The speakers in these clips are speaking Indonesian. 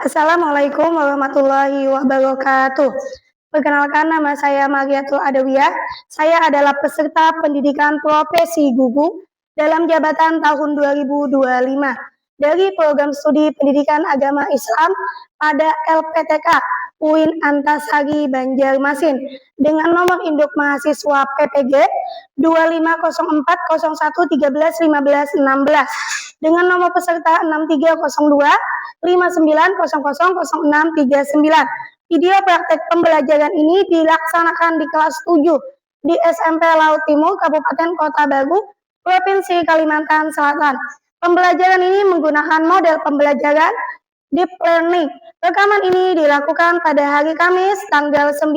Assalamualaikum warahmatullahi wabarakatuh. Perkenalkan, nama saya Mariatul Adawiyah. Saya adalah peserta pendidikan profesi guru dalam jabatan tahun 2025 dari program studi pendidikan agama Islam pada LPTK UIN Antasari Banjarmasin dengan nomor induk mahasiswa PPG 250401131516 dengan nomor peserta 630259000639. Video praktek pembelajaran ini dilaksanakan di kelas 7 di SMP Laut Timur, Kabupaten Kota Baru, Provinsi Kalimantan Selatan. Pembelajaran ini menggunakan model pembelajaran deep learning. Rekaman ini dilakukan pada hari Kamis, tanggal 9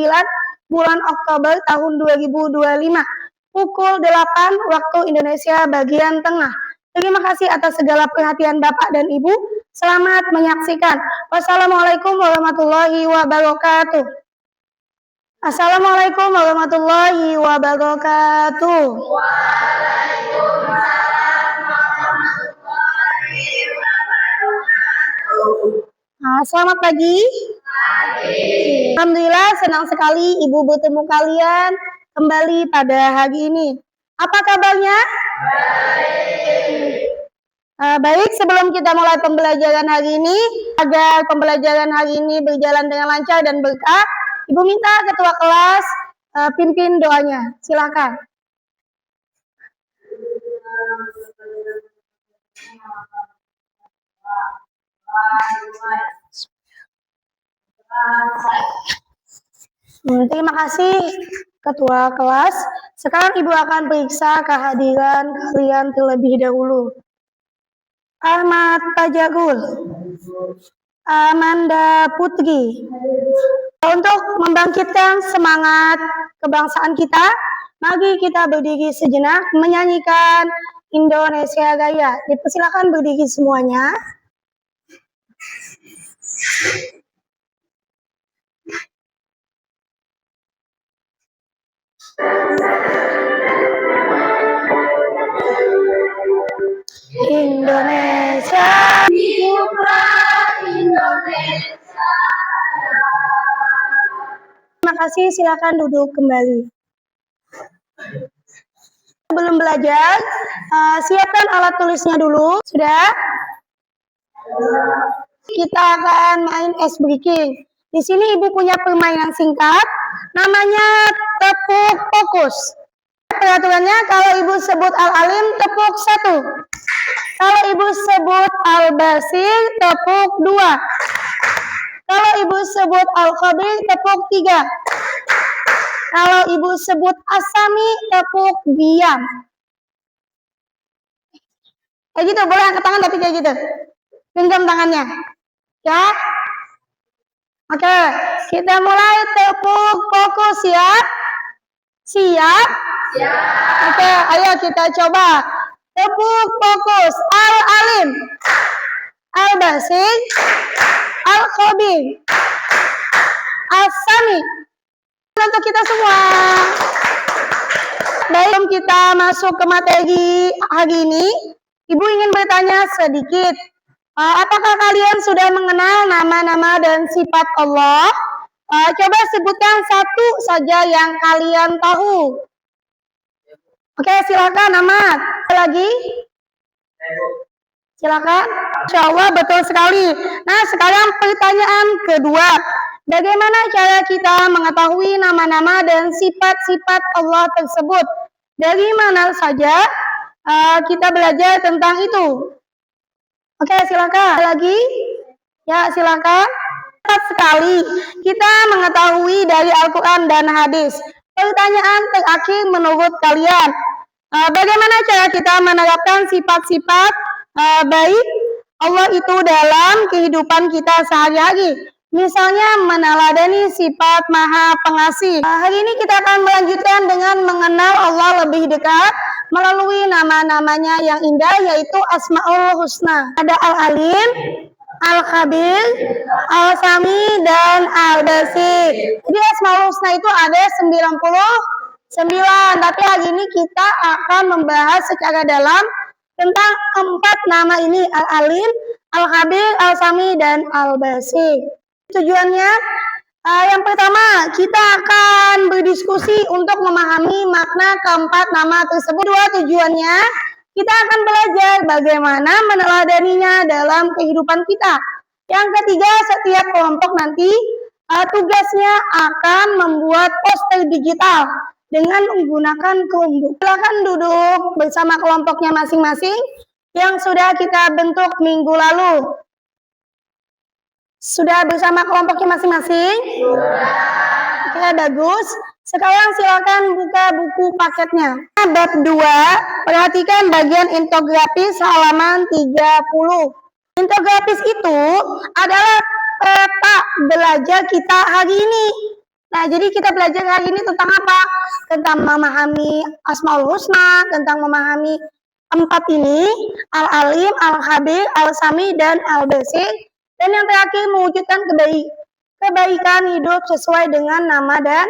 bulan Oktober tahun 2025, pukul 8 waktu Indonesia bagian tengah. Terima kasih atas segala perhatian Bapak dan Ibu. Selamat menyaksikan. Wassalamualaikum warahmatullahi wabarakatuh. Assalamualaikum warahmatullahi wabarakatuh. Waalaikumsalam warahmatullahi wabarakatuh. Selamat pagi. Alhamdulillah, senang sekali Ibu bertemu kalian kembali pada hari ini. Apa kabarnya? Baik, sebelum kita mulai pembelajaran hari ini, agar pembelajaran hari ini berjalan dengan lancar dan berkah, Ibu minta ketua kelas pimpin doanya. Silakan. Terima kasih ketua kelas. Sekarang Ibu akan periksa kehadiran kalian terlebih dahulu. Ahmad Pajagul, Amanda Putri. Untuk membangkitkan semangat kebangsaan kita, mari kita berdiri sejenak menyanyikan Indonesia Raya. Dipersilakan berdiri semuanya. Indonesia, hiduplah Indonesia. Terima kasih, silakan duduk kembali. Sebelum belajar, siapkan alat tulisnya dulu. Sudah? Kita akan main ice breaking. Di sini Ibu punya permainan singkat, namanya tepuk fokus. Peraturannya, kalau Ibu sebut Al-Alim, tepuk 1. Kalau Ibu sebut Al-Basir, tepuk 2. Kalau Ibu sebut Al-Khabir, tepuk 3. Kalau Ibu sebut As-Sami, tepuk diam. Kayak gitu, boleh angkat tangan tapi kayak gitu. Genggam tangannya. Ya? Oke, kita mulai tepuk fokus ya. Siap? Siap. Oke, ayo kita coba. Tepuk fokus. Al-Alim, Al-Basir, Al-Khabir, As-Sami. Untuk kita semua. Baik, sebelum kita masuk ke materi hari ini, Ibu ingin bertanya sedikit. Apakah kalian sudah mengenal nama-nama dan sifat Allah? Coba sebutkan satu saja yang kalian tahu. Oke, silakan Ahmad. Lagi? Silakan. Insya Allah betul sekali. Nah, sekarang pertanyaan kedua. Bagaimana cara kita mengetahui nama-nama dan sifat-sifat Allah tersebut? Dari mana saja kita belajar tentang itu? Oke, silakan. Lagi? Ya, silakan. Tepat sekali. Kita mengetahui dari Al-Quran dan hadis. Pertanyaan terakhir menurut kalian, bagaimana cara kita menerapkan sifat-sifat baik Allah itu dalam kehidupan kita sehari-hari? Misalnya meneladani sifat Maha Pengasih. Hari ini kita akan melanjutkan dengan mengenal Allah lebih dekat melalui nama-namanya yang indah, yaitu Asmaul Husna. Ada Al-Alim, Al-Khabir, Al-Sami, dan Al-Basir. Jadi Asmaul Husna itu ada 99, tapi hari ini kita akan membahas secara dalam tentang 4 nama ini, Al-Alim, Al-Khabir, Al-Sami, dan Al-Basir. Tujuannya, yang pertama, kita akan berdiskusi untuk memahami makna keempat nama tersebut. Dua, tujuannya, kita akan belajar bagaimana meneladaninya dalam kehidupan kita. Yang ketiga, setiap kelompok nanti tugasnya akan membuat poster digital dengan menggunakan Chromebook. Silakan duduk bersama kelompoknya masing-masing yang sudah kita bentuk minggu lalu. Sudah bersama kelompoknya masing-masing? Oke, bagus. Sekarang silakan buka buku paketnya. Bab 2, perhatikan bagian infografis halaman 30. Infografis itu adalah peta belajar kita hari ini. Nah, jadi kita belajar hari ini tentang apa? Tentang memahami Asmaul Husna, tentang memahami empat ini, Al-Alim, Al-Khabir, Al-Sami, dan Al-Basir. Dan yang terakhir, mewujudkan kebaikan hidup sesuai dengan nama dan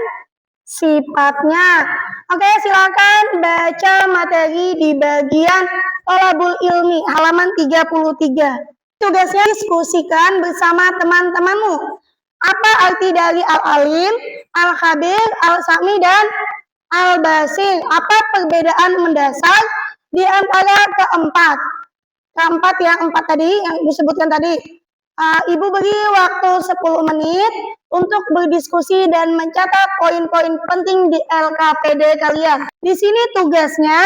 sifatnya. Oke, silakan baca materi di bagian Thalabul Ilmi, halaman 33. Tugasnya diskusikan bersama teman-temanmu. Apa arti dari Al-Alim, Al-Khabir, Al-Sami, dan Al-Basir? Apa perbedaan mendasar di antara keempat? Keempat yang empat tadi, yang disebutkan tadi. Ibu beri waktu 10 menit untuk berdiskusi dan mencatat poin-poin penting di LKPD kalian. Di sini tugasnya,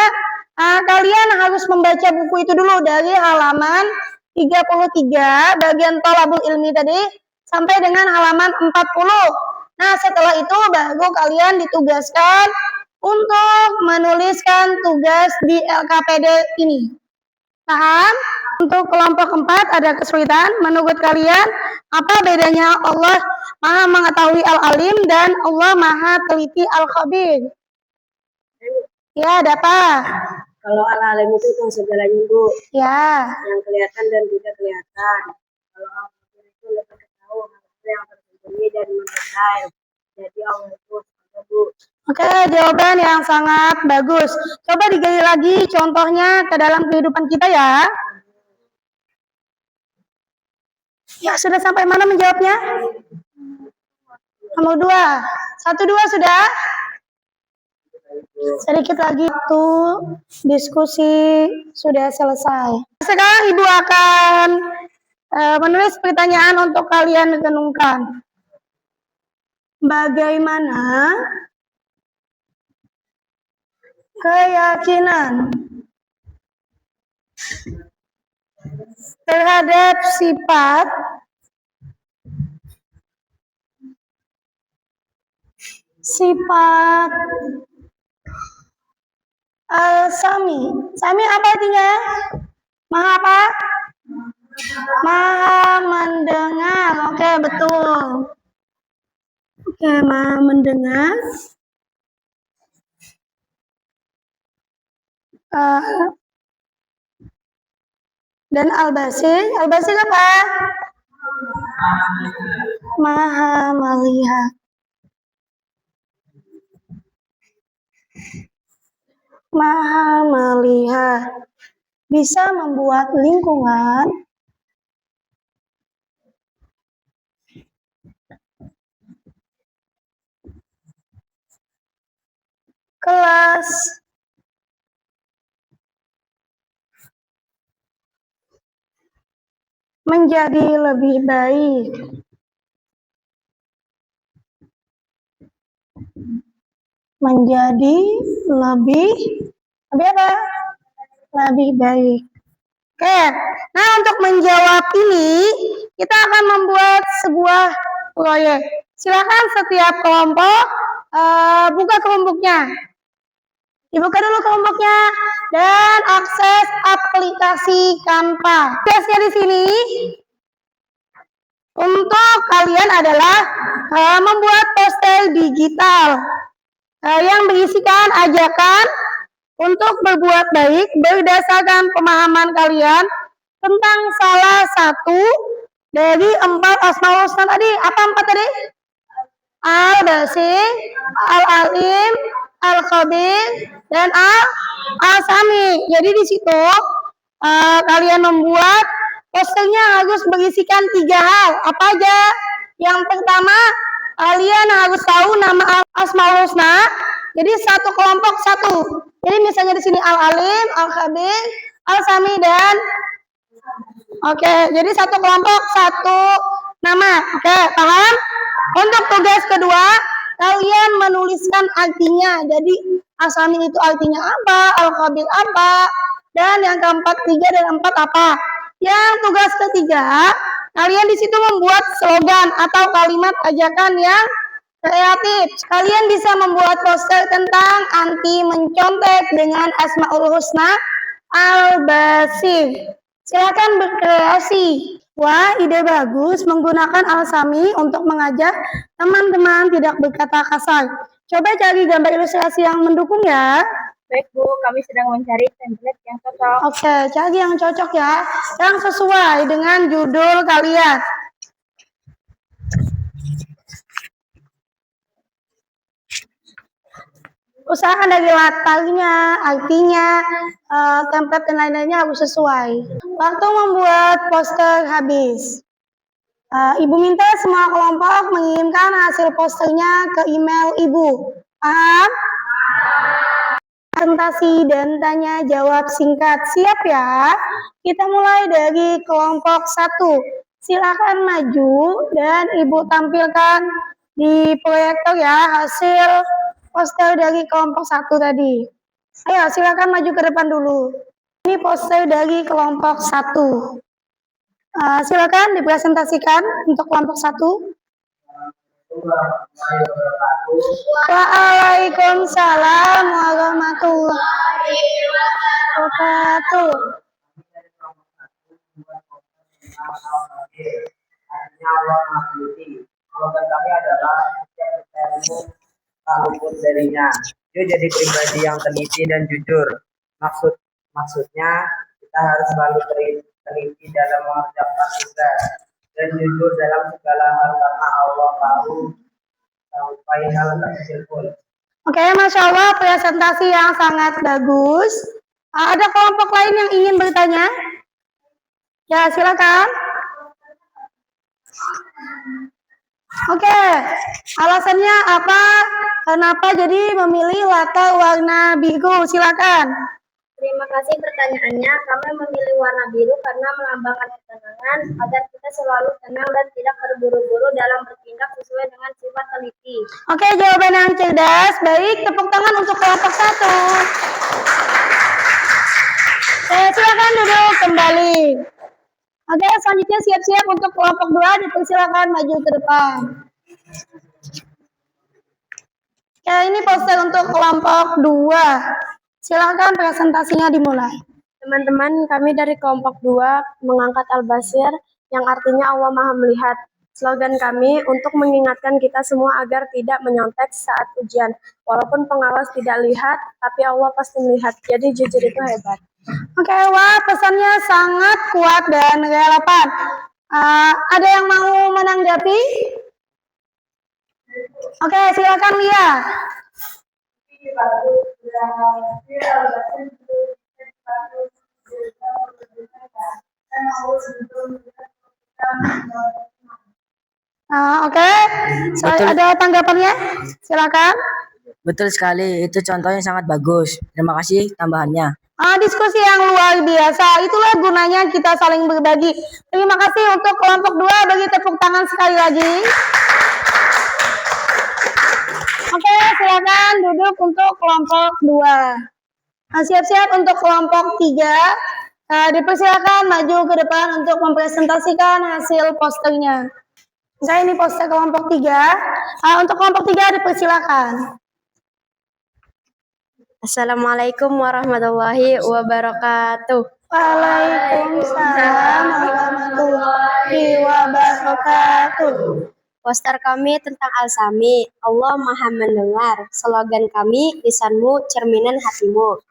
kalian harus membaca buku itu dulu dari halaman 33, bagian Thalabul Ilmi tadi, sampai dengan halaman 40. Nah, setelah itu baru kalian ditugaskan untuk menuliskan tugas di LKPD ini. Paham? Untuk kelompok 4 ada kesulitan. Menurut kalian, apa bedanya Allah Maha mengetahui Al-Alim dan Allah Maha teliti Al-Khabir? Ya, ada apa? Kalau Al-Alim itu kan segalanya, Bu. Ya. Yang kelihatan dan tidak kelihatan. Kalau Al-Khabir itu lebih tahu apa yang tersembunyi dan mendetail. Jadi Allah itu ada, Bu. Oke, jawaban yang sangat bagus. Coba digali lagi contohnya ke dalam kehidupan kita ya. Ya, sudah sampai mana menjawabnya? Nomor 2. 1, 2 sudah? Sedikit lagi tuh diskusi sudah selesai. Sekarang Ibu akan menulis pertanyaan untuk kalian renungkan. Bagaimana keyakinan terhadap sifat Al-Sami. Sami apa artinya? Maha apa? Maha mendengar. Oke, betul. Oke, maha mendengar. Dan Al-Basir. Al-Basir apa? Maha melihat. Maha melihat. Bisa membuat lingkungan kelas menjadi lebih baik. Menjadi lebih apa? Lebih baik. Oke. Nah, untuk menjawab ini, kita akan membuat sebuah proyek. Silakan setiap kelompok buka kelompoknya. Dibuka dulu kelompoknya dan akses aplikasi Canva. Tugasnya di sini untuk kalian adalah membuat poster digital yang berisikan ajakan untuk berbuat baik berdasarkan pemahaman kalian tentang salah satu dari 4 Asmaul Husna tadi. Apa 4 tadi? Al-Basir, Al-Alim, Al-Khabir, dan Al-Sami. Jadi di situ kalian membuat Posternya harus berisikan 3 hal. Apa aja? Yang pertama, kalian harus tahu nama Asmaul Husna. Jadi satu kelompok satu. Jadi misalnya di sini Al-Alim, Al-Khabir, Al-Sami dan oke, jadi satu kelompok satu nama. Oke, paham? Untuk tugas kedua, kalian menuliskan artinya. Jadi Al-Sami itu artinya apa, Al-Khabir apa, dan yang keempat 3 dan 4 apa. Yang tugas ketiga, kalian di situ membuat slogan atau kalimat ajakan yang kreatif. Kalian bisa membuat poster tentang anti mencontek dengan Asmaul Husna Al-Basir. Silakan berkreasi. Wah, ide bagus menggunakan Al-Sami untuk mengajak teman-teman tidak berkata kasar. Coba cari gambar ilustrasi yang mendukung ya. Baik Bu, kami sedang mencari template yang cocok. Oke, cari yang cocok ya, yang sesuai dengan judul kalian. Usahakan dari latarnya, artinya, template dan lain-lainnya harus sesuai. Waktu membuat poster habis. Ibu minta semua kelompok mengirimkan hasil posternya ke email Ibu. Paham? Presentasi dan tanya jawab singkat. Siap ya? Kita mulai dari kelompok 1. Silakan maju dan Ibu tampilkan di proyektor ya hasil poster dari kelompok 1 tadi. Ayo silakan maju ke depan dulu. Ini poster dari kelompok 1. Silakan dipresentasikan untuk kelompok 1. Waalaikumsalam warahmatullahi wabarakatuh. Artinya Allah Maha Teliti. Slogan kami adalah setiap ilmu tak luput darinya. Yuk jadi pribadi yang teliti dan jujur. Maksudnya kita harus selalu teliti dalam mengerjakan tugas dan jujur dalam segala hal karena Allah tahu sampai hal terkecil pun. Oke, Masya Allah, presentasi yang sangat bagus. Ada kelompok lain yang ingin bertanya? Ya, silakan. Oke, alasannya apa? Kenapa jadi memilih latar warna biru? Silakan. Terima kasih pertanyaannya. Kami memilih warna biru karena melambangkan ketenangan agar kita selalu tenang dan tidak terburu-buru dalam bertindak sesuai dengan sifat teliti. Oke, jawaban yang cerdas. Baik, tepuk tangan untuk kelompok 1. Silakan duduk kembali. Oke, selanjutnya siap-siap untuk kelompok 2. Dipersilakan maju ke depan. Oke, ini poster untuk kelompok 2. Silakan presentasinya dimulai. Teman-teman, kami dari kelompok 2 mengangkat Al-Basir yang artinya Allah Maha Melihat. Slogan kami untuk mengingatkan kita semua agar tidak menyontek saat ujian. Walaupun pengawas tidak lihat, tapi Allah pasti melihat. Jadi jujur itu hebat. Oke, wah pesannya sangat kuat dan relevan. Ada yang mau menanggapi? Oke, silakan Lia. Oke, ada tanggapannya? Silakan. Betul sekali, itu contohnya sangat bagus. Terima kasih tambahannya. Diskusi yang luar biasa, itulah gunanya kita saling berbagi. Terima kasih untuk kelompok 2, bagi tepuk tangan sekali lagi. Oke, silakan duduk untuk kelompok 2. Siap-siap untuk kelompok 3. Dipersilakan maju ke depan untuk mempresentasikan hasil posternya. Oke, ini poster kelompok 3. Untuk kelompok 3 dipersilakan. Assalamualaikum warahmatullahi wabarakatuh. Waalaikumsalam warahmatullahi wabarakatuh. Poster kami tentang Al-Sami, Allah Maha Mendengar. Slogan kami, lisanmu cerminan hatimu.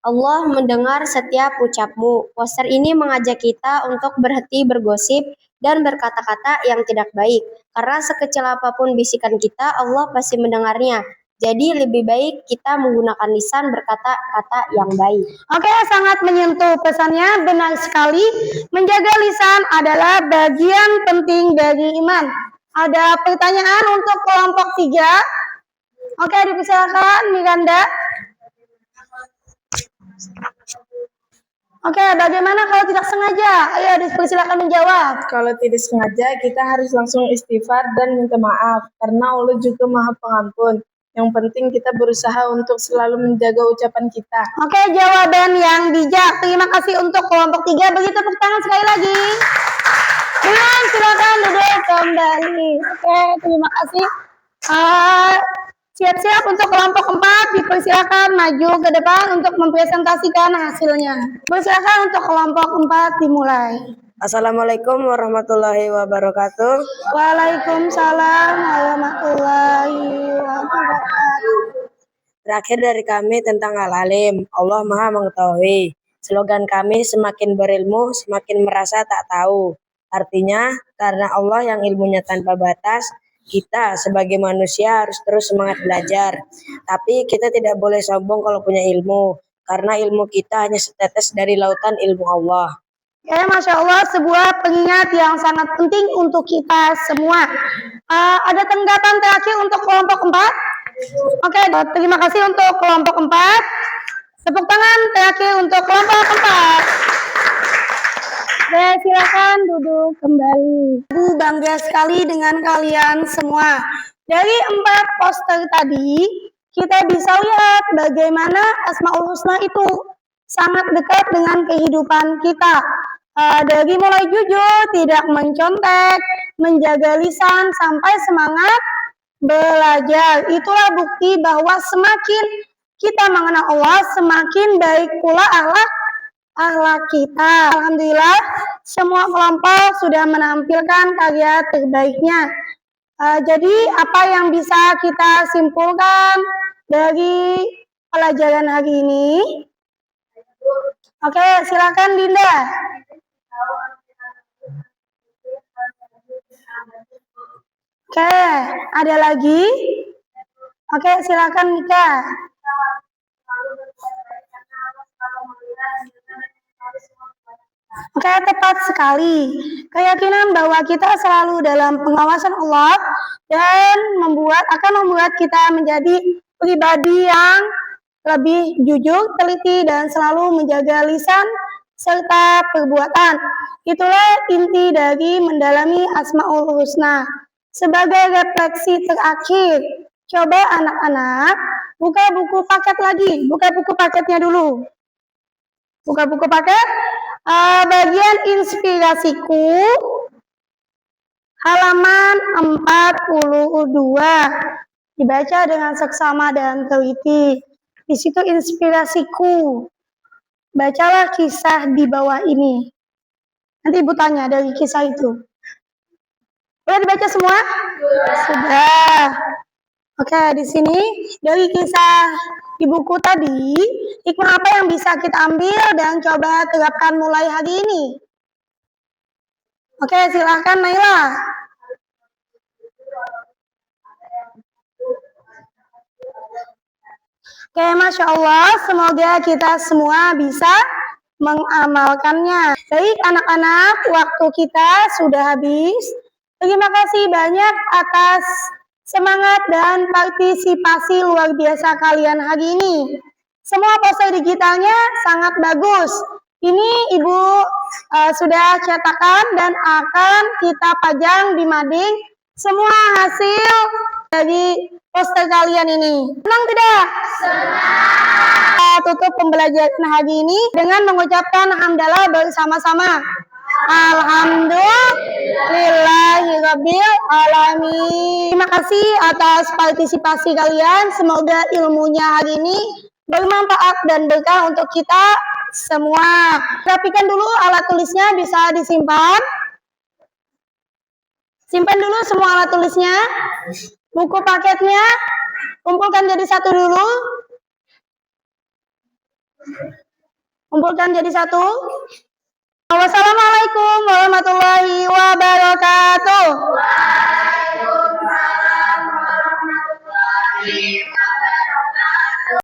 Allah mendengar setiap ucapmu. Poster ini mengajak kita untuk berhenti bergosip dan berkata-kata yang tidak baik. Karena sekecil apapun bisikan kita, Allah pasti mendengarnya. Jadi lebih baik kita menggunakan lisan berkata-kata yang baik. Oke, sangat menyentuh pesannya, benar sekali. Menjaga lisan adalah bagian penting dari iman. Ada pertanyaan untuk kelompok 3? Oke, dipersilakan Miranda. Oke, bagaimana kalau tidak sengaja? Ayo, dipersilakan menjawab. Kalau tidak sengaja, kita harus langsung istighfar dan minta maaf, karena Allah juga Maha Pengampun. Yang penting kita berusaha untuk selalu menjaga ucapan kita. Oke, jawaban yang bijak. Terima kasih untuk kelompok 3. Beri tepuk tangan sekali lagi. Dan silakan duduk kembali. Oke, terima kasih. Siap-siap untuk kelompok 4. Dipersilakan maju ke depan untuk mempresentasikan hasilnya. Persilakan untuk kelompok 4 dimulai. Assalamualaikum warahmatullahi wabarakatuh. Waalaikumsalam warahmatullahi wabarakatuh. Terakhir dari kami tentang al-alim, Allah Maha Mengetahui. Slogan kami semakin berilmu, semakin merasa tak tahu. Artinya, karena Allah yang ilmunya tanpa batas, kita sebagai manusia harus terus semangat belajar. Tapi kita tidak boleh sombong kalau punya ilmu, karena ilmu kita hanya setetes dari lautan ilmu Allah. Ya, Masya Allah, sebuah pengingat yang sangat penting untuk kita semua. Ada tanggapan terakhir untuk kelompok 4? Oke, terima kasih untuk kelompok 4. Tepuk tangan terakhir untuk kelompok 4. Silakan duduk kembali. Aku bangga sekali dengan kalian semua. Dari 4 poster tadi, kita bisa lihat bagaimana Asmaul Husna itu sangat dekat dengan kehidupan kita. Dari mulai jujur, tidak mencontek, menjaga lisan, sampai semangat belajar. Itulah bukti bahwa semakin kita mengenal Allah, semakin baik pula akhlak kita. Alhamdulillah, semua kelompok sudah menampilkan karya terbaiknya. Jadi, apa yang bisa kita simpulkan dari pelajaran hari ini? Oke, silakan Dinda. Oke, ada lagi? Oke, silakan Mika. Oke, tepat sekali. Keyakinan bahwa kita selalu dalam pengawasan Allah dan akan membuat kita menjadi pribadi yang lebih jujur, teliti, dan selalu menjaga lisan serta perbuatan. Itulah inti dari mendalami Asmaul Husna. Sebagai refleksi terakhir, coba anak-anak buka buku paket lagi. Buka buku paketnya dulu. Buka buku paket. Bagian inspirasiku halaman 42. Dibaca dengan seksama dan teliti. Di situ inspirasiku. Bacalah kisah di bawah ini. Nanti Ibu tanya dari kisah itu. Boleh dibaca semua? Sudah. Oke, di sini dari kisah di buku tadi, hikmah apa yang bisa kita ambil dan coba terapkan mulai hari ini? Oke, silahkan Naila. Oke, Masya Allah, semoga kita semua bisa mengamalkannya. Baik anak-anak, waktu kita sudah habis. Terima kasih banyak atas semangat dan partisipasi luar biasa kalian hari ini. Semua poster digitalnya sangat bagus. Ini Ibu sudah cetakan dan akan kita pajang di mading semua hasil dari poster kalian ini. Senang tidak? Senang. Tutup pembelajaran hari ini dengan mengucapkan hamdalah bersama-sama. Alhamdulillahirabbil alamin. Terima kasih atas partisipasi kalian. Semoga ilmunya hari ini bermanfaat dan berkah untuk kita semua. Rapikan dulu alat tulisnya, bisa disimpan. Simpan dulu semua alat tulisnya. Buku paketnya kumpulkan jadi satu dulu. Kumpulkan jadi satu. Wassalamualaikum warahmatullahi wabarakatuh. Waalaikumsalam warahmatullahi wabarakatuh.